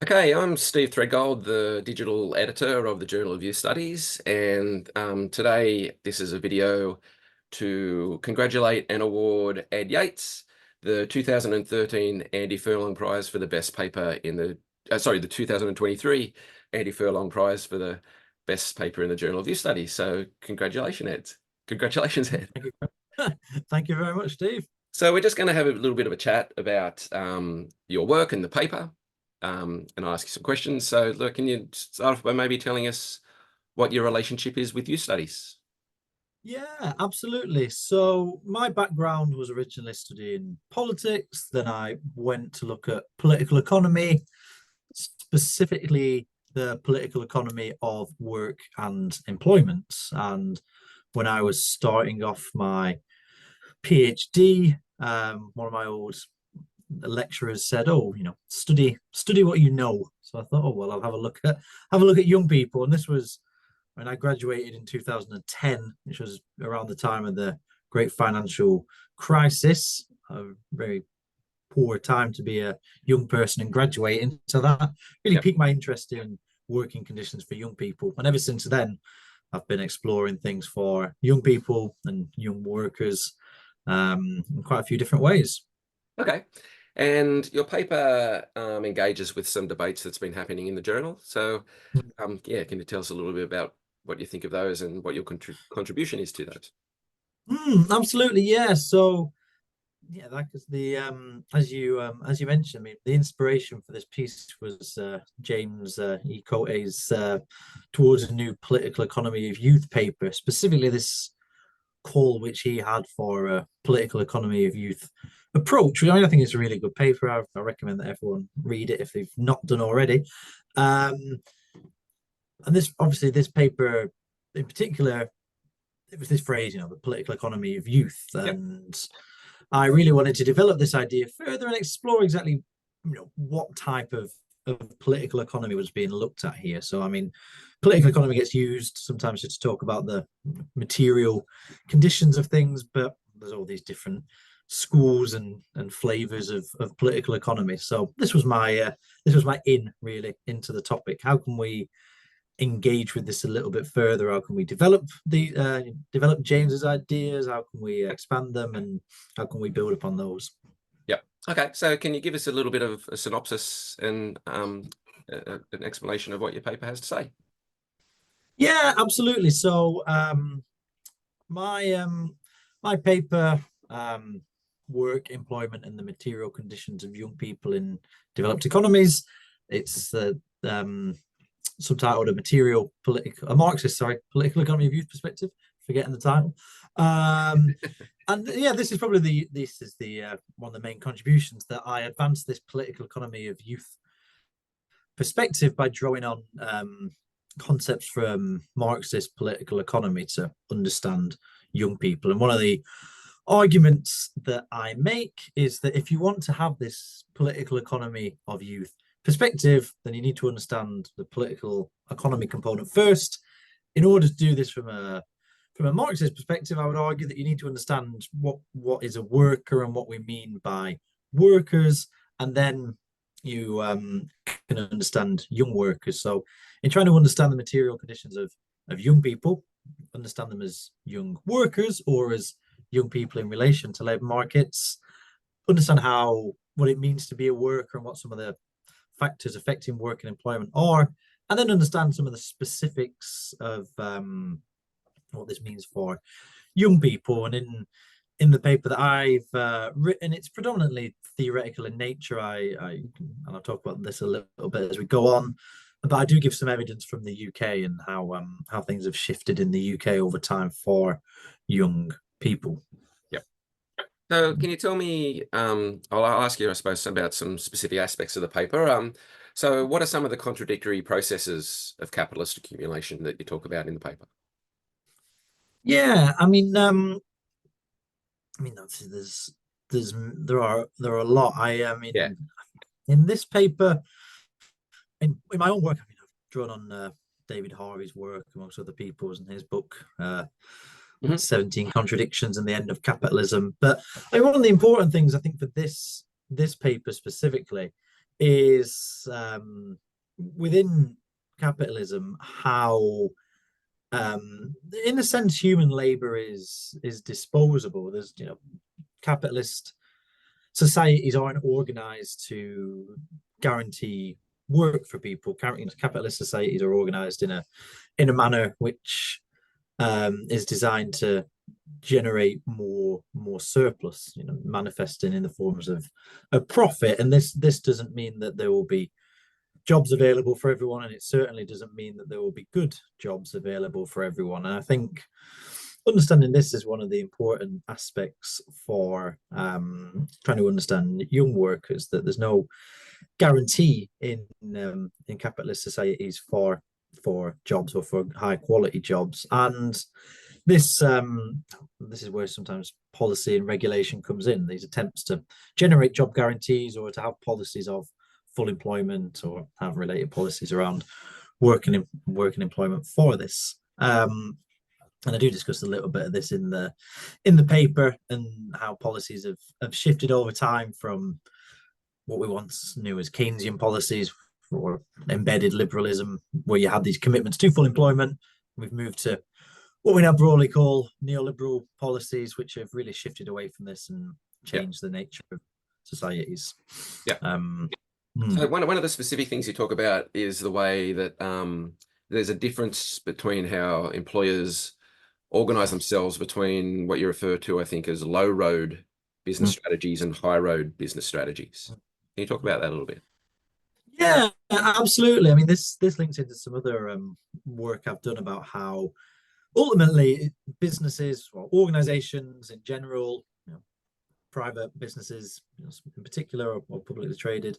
Okay, I'm Steve Threadgold, the digital editor of the Journal of Youth Studies, and today this is a video to congratulate and award Ed Yates the 2013 Andy Furlong Prize for the best paper in the 2023 Andy Furlong Prize for the best paper in the Journal of Youth Studies. So congratulations, Ed. Congratulations, Ed. Thank you. Thank you very much, Steve. So we're just going to have a little bit of a chat about your work and the paper, and I'll ask you some questions. So, look, can you start off by maybe telling us what your relationship is with youth studies? Yeah, absolutely. So my background was originally studying politics. Then I went to look at political economy, specifically the political economy of work and employment. And when I was starting off my PhD, one of my old lecturers said, "Oh, study what you know." So I thought, "Oh well, I'll have a look at young people." And this was when I graduated in 2010, which was around the time of the great financial crisis. A very poor time to be a young person and graduating. So that really Yep. piqued my interest in working conditions for young people. And ever since then, I've been exploring things for young people and young workers in quite a few different ways. Okay. And your paper engages with some debates that's been happening in the journal. So, yeah, can you tell us a little bit about what you think of those and what your contribution is to those? Absolutely, yeah. So yeah, that is the as you mentioned, I mean, the inspiration for this piece was James E. Cote's Towards a New Political Economy of Youth paper, specifically this call which he had for a political economy of youth approach. I mean, I think it's a really good paper. I recommend that everyone read it if they've not done already. Um, and this paper in particular, it was this phrase, the political economy of youth, Yep. and I really wanted to develop this idea further and explore exactly, what type of political economy was being looked at here. So, I mean, political economy gets used sometimes to talk about the material conditions of things, but there's all these different schools and flavors of political economy. So this was my in really into the topic. How can we engage with this a little bit further? How can we develop James's ideas? How can we expand them, and how can we build upon those? Yep. Okay. So, can you give us a little bit of a synopsis and an explanation of what your paper has to say? Yeah, absolutely. So my paper, work, employment, and the material conditions of young people in developed economies. It's subtitled a Marxist, political economy of youth perspective. Forgetting the title. And yeah, this is the one of the main contributions that I advance this political economy of youth perspective by drawing on concepts from Marxist political economy to understand young people. And one of the arguments that I make is that if you want to have this political economy of youth perspective, then you need to understand the political economy component first. In order to do this from a Marxist perspective, I would argue that you need to understand what is a worker and what we mean by workers, and then you can understand young workers. So, in trying to understand the material conditions of young people, understand them as young workers or as young people in relation to labour markets, understand what it means to be a worker and what some of the factors affecting work and employment are, and then understand some of the specifics of what this means for young people. And in the paper that I've written, it's predominantly theoretical in nature. And I'll talk about this a little bit as we go on, but I do give some evidence from the UK and how things have shifted in the UK over time for young people. Yep. So, can you tell me, I'll ask you, I suppose, about some specific aspects of the paper. So what are some of the contradictory processes of capitalist accumulation that you talk about in the paper? Yeah, I mean, there are a lot. I Yeah. mean, in this paper, in my own work, I mean, I've drawn on David Harvey's work amongst other people's in his book, Mhm. 17 Contradictions and the End of Capitalism. But I mean, one of the important things I think for this paper specifically is within capitalism how in a sense human labor is disposable. There's, capitalist societies aren't organized to guarantee work for people. Capitalist societies are organized in a manner which is designed to generate more surplus, manifesting in the forms of a profit. And this doesn't mean that there will be jobs available for everyone, and it certainly doesn't mean that there will be good jobs available for everyone. And I think understanding this is one of the important aspects for trying to understand young workers, that there's no guarantee in capitalist societies for jobs or for high quality jobs. And this this is where sometimes policy and regulation comes in, these attempts to generate job guarantees or to have policies of full employment or have related policies around working employment for this. And I do discuss a little bit of this in the paper, and how policies have shifted over time from what we once knew as Keynesian policies or embedded liberalism, where you had these commitments to full employment. We've moved to what we now broadly call neoliberal policies, which have really shifted away from this and changed the nature of societies. Yeah. So one of the specific things you talk about is the way that there's a difference between how employers organize themselves between what you refer to, I think, as low road business strategies and high road business strategies. Can you talk about that a little bit? Yeah, absolutely. I mean, this links into some other work I've done about how ultimately businesses or organizations in general, private businesses in particular, or publicly traded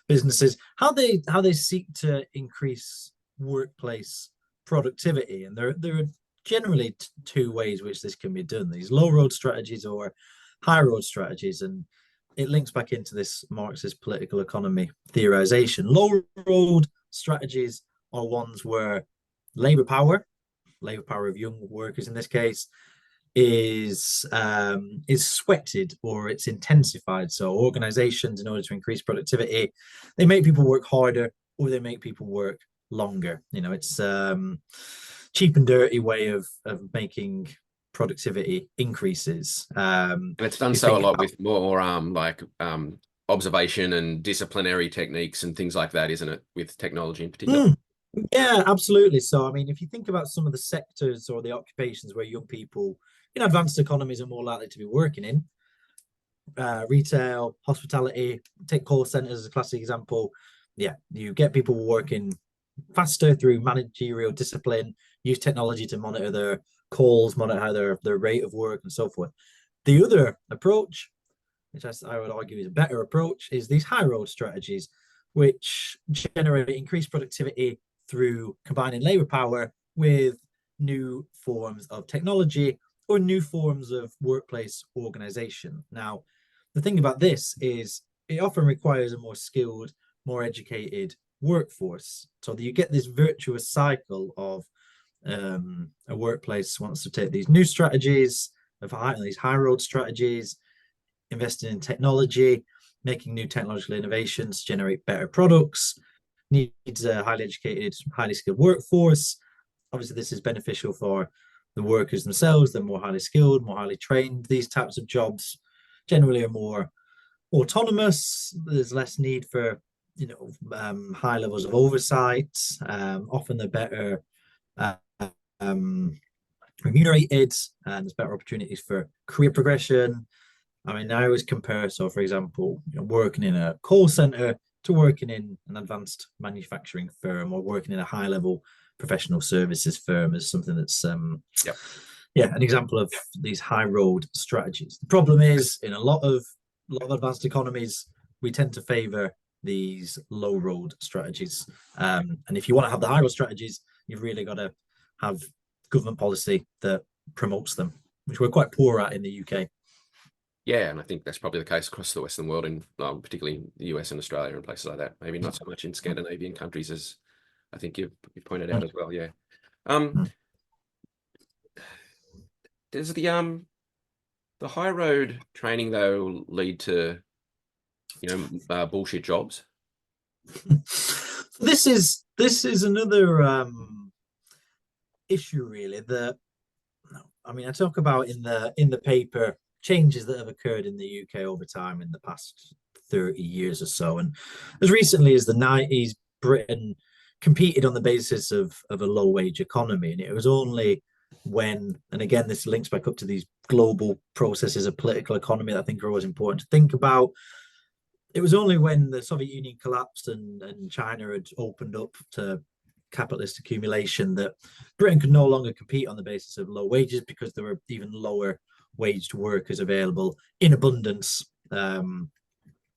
businesses, how they seek to increase workplace productivity. And there are generally two ways which this can be done: these low road strategies or high road strategies. And it links back into this Marxist political economy theorization. Low road strategies are ones where labor power of young workers in this case, is sweated or it's intensified. So organizations, in order to increase productivity, they make people work harder or they make people work longer. It's cheap and dirty way of making productivity increases. And it's done so a lot with more observation and disciplinary techniques and things like that, isn't it? With technology in particular. Yeah, absolutely. So, I mean, if you think about some of the sectors or the occupations where young people in advanced economies are more likely to be working in, retail, hospitality, take call centers as a classic example. Yeah, you get people working faster through managerial discipline, use technology to monitor their calls, monitor their rate of work, and so forth. The other approach, which I would argue is a better approach, is these high road strategies, which generate increased productivity through combining labor power with new forms of technology or new forms of workplace organization. Now, the thing about this is it often requires a more skilled, more educated workforce. So that you get this virtuous cycle of a workplace wants to take these new strategies, of these high road strategies, investing in technology, making new technological innovations, generate better products, needs a highly educated, highly skilled workforce. Obviously, this is beneficial for the workers themselves. They're more highly skilled, more highly trained. These types of jobs generally are more autonomous. There's less need for high levels of oversight. Often they're better remunerated, and there's better opportunities for career progression. I mean, I always compare. So, for example, working in a call center to working in an advanced manufacturing firm or working in a high-level professional services firm is something that's an example of these high road strategies. The problem is, in a lot of advanced economies, we tend to favor these low road strategies. And if you want to have the high road strategies, you've really got to have government policy that promotes them, which we're quite poor at in the UK. Yeah, and I think that's probably the case across the Western world, in particularly the US and Australia and places like that. Maybe not so much in Scandinavian countries, as I think you've pointed out as well. Yeah. Does the high road training though lead to bullshit jobs? This is another issue really that I mean I talk about in the paper changes that have occurred in the UK over time in the past 30 years or so. And as recently as the 90s, Britain competed on the basis of a low wage economy. And it was only when, and again, this links back up to these global processes of political economy that I think are always important to think about. It was only when the Soviet Union collapsed and China had opened up to capitalist accumulation that Britain could no longer compete on the basis of low wages, because there were even lower waged workers available in abundance in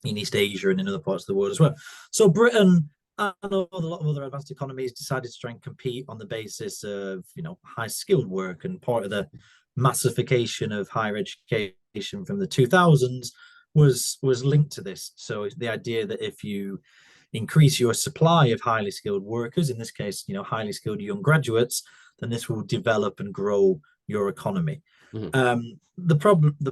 East Asia and in other parts of the world as well. So Britain and a lot of other advanced economies decided to try and compete on the basis of, high skilled work. And part of the massification of higher education from the 2000s was linked to this. So the idea that if you increase your supply of highly skilled workers, in this case, highly skilled young graduates, then this will develop and grow your economy. The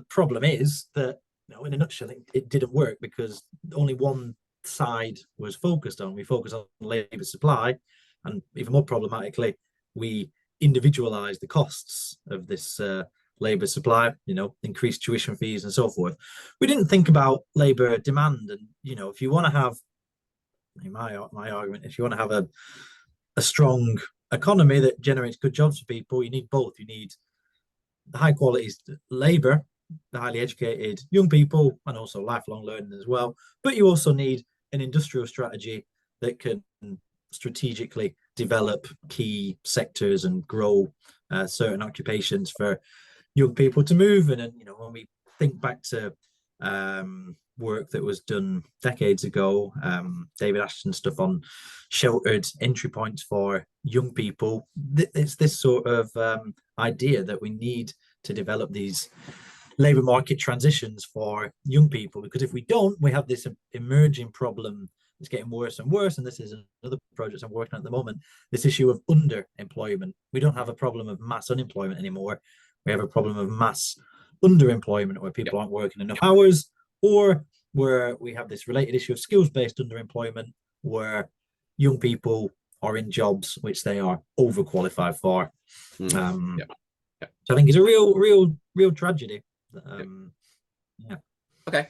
problem is that, in a nutshell, it didn't work because only one side was focused on. We focused on labour supply, and even more problematically, we individualized the costs of this labour supply, increased tuition fees and so forth. We didn't think about labour demand. And, if you want to have, my argument, if you want to have a strong economy that generates good jobs for people, you need both. You need high quality labour, the highly educated young people, and also lifelong learning as well. But you also need an industrial strategy that can strategically develop key sectors and grow certain occupations for young people to move in. And when we think back to work that was done decades ago, David Ashton stuff on sheltered entry points for young people, it's this sort of idea that we need to develop these labour market transitions for young people, because if we don't, we have this emerging problem that's getting worse and worse. And this is another project I'm working on at the moment, this issue of underemployment. We don't have a problem of mass unemployment anymore. We have a problem of mass underemployment, where people aren't working enough hours, or where we have this related issue of skills-based underemployment, where young people are in jobs which they are overqualified for. So I think it's a real tragedy. Okay.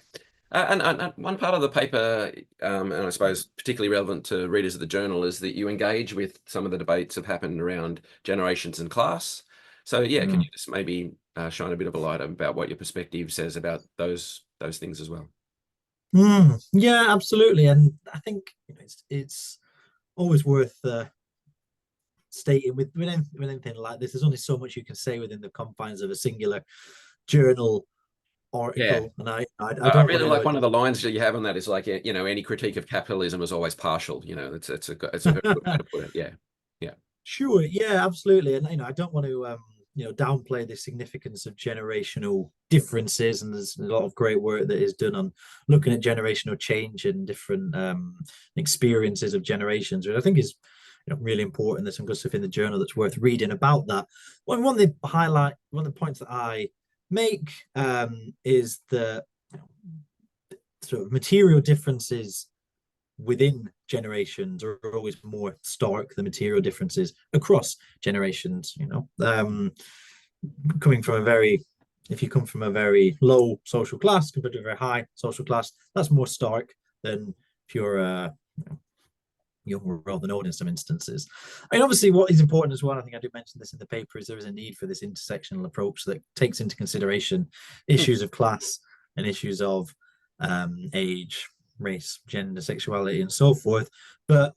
And one part of the paper, and I suppose particularly relevant to readers of the journal, is that you engage with some of the debates that have happened around generations and class. So can you just maybe shine a bit of a light about what your perspective says about those things as well? Yeah, absolutely. And I think it's always worth stating with anything like this, there's only so much you can say within the confines of a singular journal article. And I really like one of the lines that you have on that is like, any critique of capitalism is always partial. It's a very good way to put it. Yeah. Sure. Yeah, absolutely. And I don't want to downplay the significance of generational differences. And there's a lot of great work that is done on looking at generational change and different experiences of generations, which I think is really important. There's some good stuff in the journal that's worth reading about that. One of the points that I make is that sort of material differences within generations are always more stark than material differences across generations. If you come from a very low social class compared to a very high social class, that's more stark than if you're younger rather than old in some instances. I mean, obviously, what is important as well, I think I do mention this in the paper, is there is a need for this intersectional approach that takes into consideration issues of class and issues of age, race, gender, sexuality, and so forth. But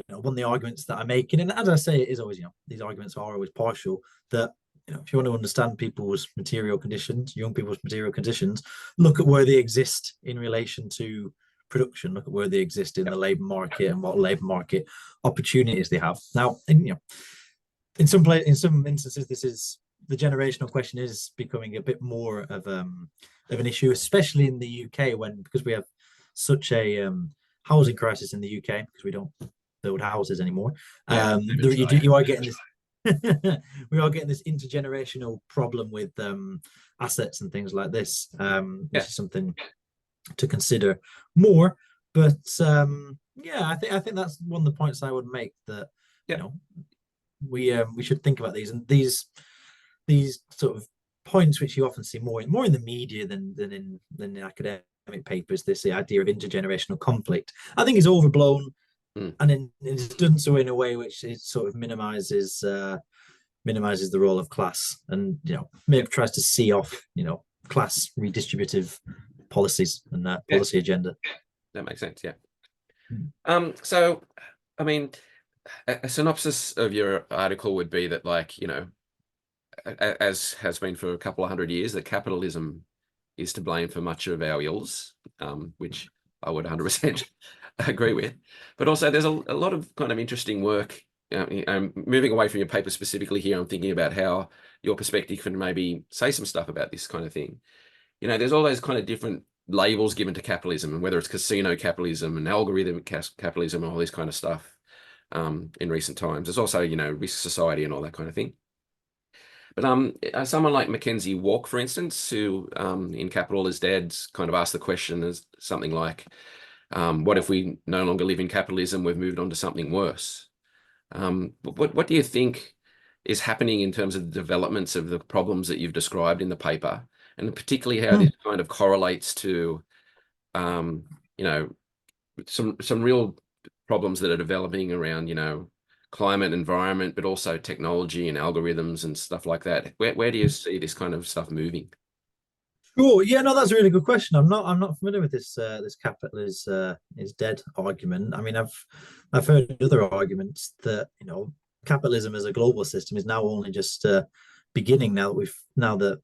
one of the arguments that I'm making, and as I say, it is always, these arguments are always partial, that if you want to understand people's material conditions, young people's material conditions, look at where they exist in relation to production, look at where they exist in the labour market and what labour market opportunities they have. Now, in some instances, this is the generational question is becoming a bit more of an issue, especially in the UK, because we have such a housing crisis in the UK, because we don't build houses anymore. You are getting this. We are getting this intergenerational problem with assets and things like this, which is something to consider more. But Yeah, I think that's one of the points I would make, that you Yep. know we should think about these, and these sort of points which you often see more in the media than in academic papers. This the idea of intergenerational conflict, I think, is overblown, Mm. and it's done so in a way which it sort of minimizes the role of class, and maybe Yep. tries to see off class redistributive policies and that Yeah, policy agenda. that makes sense. Yeah. Mm. So, I mean, a synopsis of your article would be that, like, as has been for a couple of hundred years, that capitalism is to blame for much of our ills, which I would 100% agree with. But also, there's a lot of kind of interesting work. I'm moving away from your paper specifically here. I'm thinking about how your perspective can maybe say some stuff about this kind of thing. There's all those kind of different labels given to capitalism, and whether it's casino capitalism and algorithm capitalism and all this kind of stuff in recent times. There's also, risk society and all that kind of thing. But someone like Mackenzie Walk, for instance, who in Capital is Dead, kind of asked the question as something like, what if we no longer live in capitalism, we've moved on to something worse? What do you think is happening in terms of the developments of the problems that you've described in the paper, and particularly how Mm. this kind of correlates to, um, you know, some real problems that are developing around, climate, environment, but also technology and algorithms and stuff like that. Where do you see this kind of stuff moving? Sure. Yeah, no, that's a really good question. I'm not familiar with this capital is dead argument. I mean, I've heard other arguments that capitalism as a global system is now only just beginning, now that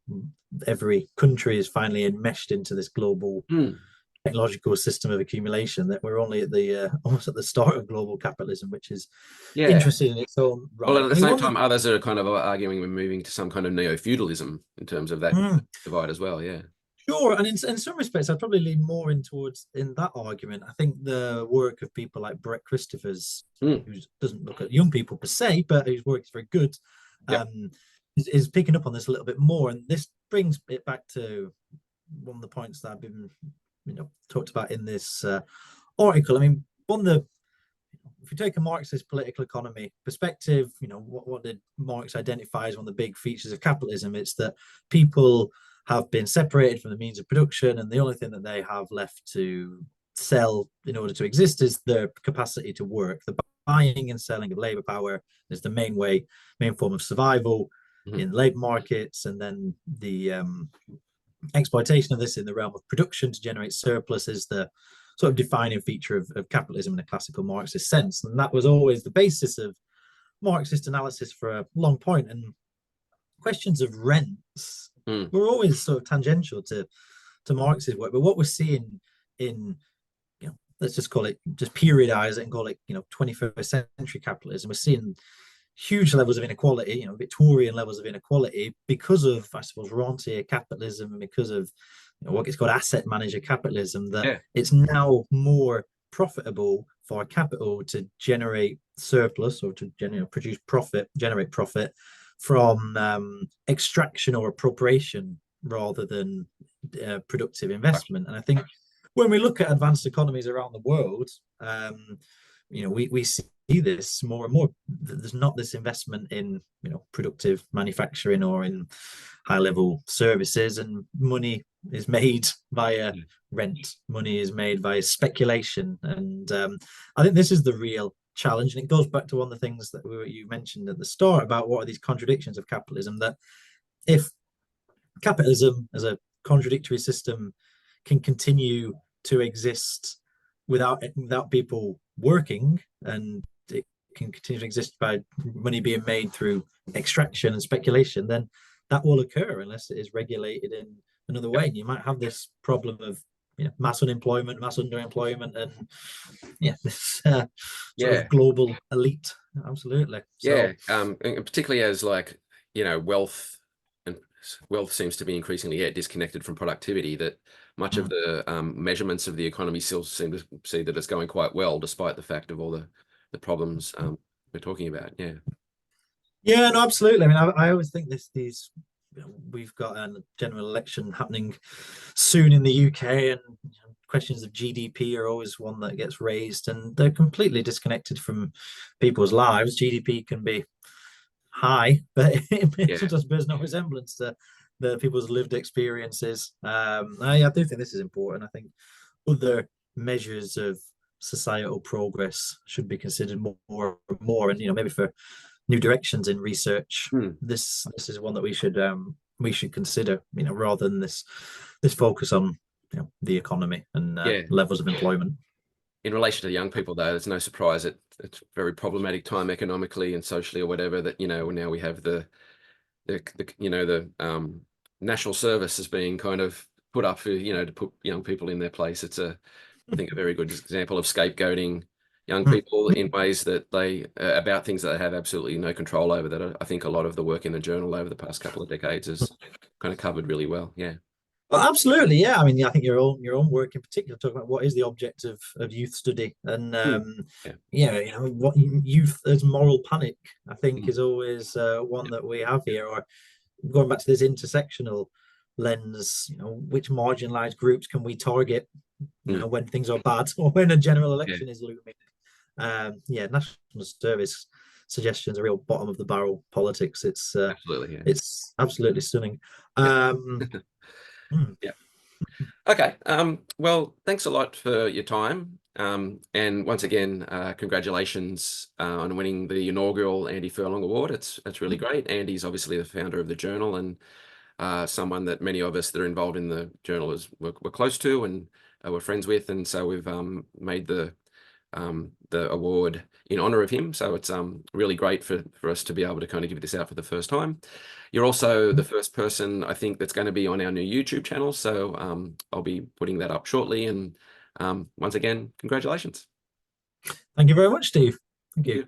every country is finally enmeshed into this global Hmm. technological system of accumulation, that we're only at the almost at the start of global capitalism, which is Yeah. interesting in its own Well, right. at I the mean, same one of time, others are kind of arguing we're moving to some kind of neo-feudalism in terms of that the, divide as well. Yeah. sure, and in some respects, I'd probably lean more in towards in that argument. I think the work of people like Brett Christophers, Hmm. who doesn't look at young people per se, but whose work is very good, Yep. is picking up on this a little bit more. And this brings it back to one of the points that I've been, talked about in this article. I mean, one of the if you take a Marxist political economy perspective, what did Marx identify as one of the big features of capitalism? It's that people have been separated from the means of production, and the only thing that they have left to sell in order to exist is their capacity to work. The buying and selling of labor power is the main form of survival Mhm. in labor markets, and then the exploitation of this in the realm of production to generate surplus is the sort of defining feature of capitalism in a classical Marxist sense. And that was always the basis of Marxist analysis for a long point. And questions of rents Hmm. were always sort of tangential to Marx's work. But what we're seeing in, let's just call it, just periodize it and call it, 21st century capitalism, we're seeing huge levels of inequality, Victorian levels of inequality, because of, I suppose, rentier capitalism, and because of what gets called asset manager capitalism, that Yeah. it's now more profitable for capital to generate surplus, or to generate profit from extraction or appropriation, rather than productive investment. And I think when we look at advanced economies around the world, we see this more and more. There's not this investment in productive manufacturing or in high level services, and money is made via Yeah. rent. Money is made via speculation, and I think this is the real challenge. And it goes back to one of the things that you mentioned at the start about what are these contradictions of capitalism. That if capitalism as a contradictory system can continue to exist without people working, and it can continue to exist by money being made through extraction and speculation, then that will occur unless it is regulated in another way. And you might have this problem of mass unemployment, mass underemployment, and this sort Yeah. of global elite. Absolutely. Yeah. So And particularly as, like, wealth and wealth seems to be increasingly, disconnected from productivity, that much of the measurements of the economy still seem to see that it's going quite well, despite the fact of all the problems we're talking about. Yeah. yeah, no, absolutely. I mean, I always think these we've got a general election happening soon in the UK, and questions of GDP are always one that gets raised, and they're completely disconnected from people's lives. GDP can be high, but it Yeah. sometimes bears no resemblance to the people's lived experiences. I do think this is important. I think other measures of societal progress should be considered and more, and maybe for new directions in research. Hmm. This is one that we should consider, rather than this focus on the economy and Yeah. levels of employment. In relation to the young people, though, it's no surprise it's a very problematic time economically and socially or whatever that, now we have the national service is being kind of put up for, to put young people in their place. It's I think a very good example of scapegoating young people in ways that they about things that they have absolutely no control over, that I think a lot of the work in the journal over the past couple of decades has kind of covered really well. Yeah. Well, absolutely, yeah. I mean, I think your own work in particular, talking about what is the object of youth study, and Yeah. what youth as moral panic, I think, Mm. is always one that we have here. Or going back to this intersectional lens, which marginalized groups can we target, Mm. when things are bad or when a general Yeah. election is looming. National service suggestions are real bottom of the barrel politics. Absolutely. Yeah. It's absolutely stunning. Yeah. Hmm. Yeah. Okay. Well, thanks a lot for your time. And once again, congratulations on winning the inaugural Andy Furlong Award. It's really great. Andy's obviously the founder of the journal, and someone that many of us that are involved in the journal we're close to and we're friends with, and so we've made the award in honor of him. So it's really great for us to be able to kind of give this out for the first time. You're also the first person, I think, that's going to be on our new YouTube channel. So I'll be putting that up shortly. And once again, congratulations. Thank you very much, Steve. Thank you.